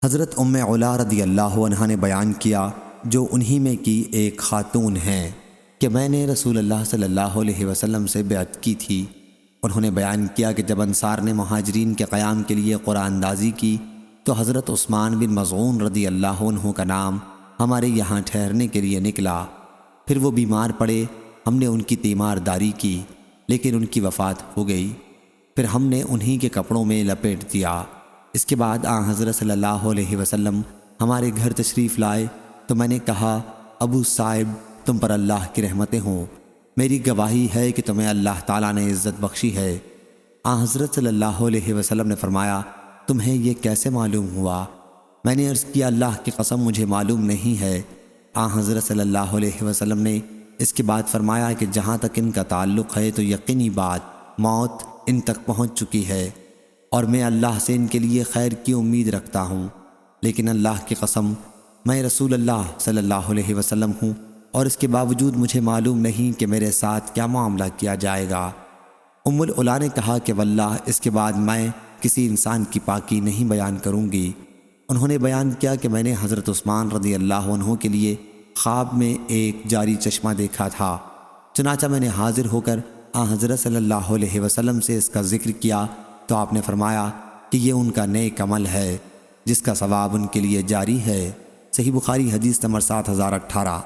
حضرت علا رضی اللہ عنہ نے بیان کیا، جو انہی میں کی ایک خاتون ہیں، کہ میں نے رسول اللہ صلی اللہ علیہ وسلم سے بیعت کی تھی۔ انہوں نے بیان کیا کہ جب انصار نے مہاجرین کے قیام کے لیے قرآن اندازی کی تو حضرت عثمان بن مظعون رضی اللہ عنہ کا نام ہمارے یہاں ٹھہرنے کے لیے نکلا۔ پھر وہ بیمار پڑے، ہم نے ان کی تیمار داری کی، لیکن ان کی وفات ہو گئی۔ پھر ہم نے انہی کے کپڑوں میں لپیٹ دیا۔ اس کے بعد حضرت صلی اللہ علیہ وسلم ہمارے گھر تشریف لائے تو میں نے کہا، ابو صاحب، تم پر اللہ کی رحمتیں ہوں، میری گواہی ہے کہ تمہیں اللہ تعالیٰ نے عزت بخشی ہے۔ حضرت صلی اللہ علیہ وسلم نے فرمایا، تمہیں یہ کیسے معلوم ہوا؟ میں نے عرض کیا، اللہ کی قسم مجھے معلوم نہیں ہے۔ حضرت صلی اللہ علیہ وسلم نے اس کے بعد فرمایا کہ جہاں تک ان کا تعلق ہے تو یقینی بات موت ان تک پہنچ چکی ہے، اور میں اللہ سے ان کے لیے خیر کی امید رکھتا ہوں، لیکن اللہ کی قسم میں رسول اللہ صلی اللہ علیہ وسلم ہوں، اور اس کے باوجود مجھے معلوم نہیں کہ میرے ساتھ کیا معاملہ کیا جائے گا۔ علا نے کہا کہ واللہ اس کے بعد میں کسی انسان کی پاکی نہیں بیان کروں گی۔ انہوں نے بیان کیا کہ میں نے حضرت عثمان رضی اللہ عنہ کے لیے خواب میں ایک جاری چشمہ دیکھا تھا، چنانچہ میں نے حاضر ہو کر حضرت صلی اللہ علیہ وسلم سے اس کا ذکر کیا تو آپ نے فرمایا کہ یہ ان کا نیک عمل ہے جس کا ثواب ان کے لیے جاری ہے۔ صحیح بخاری حدیث نمبر 7018۔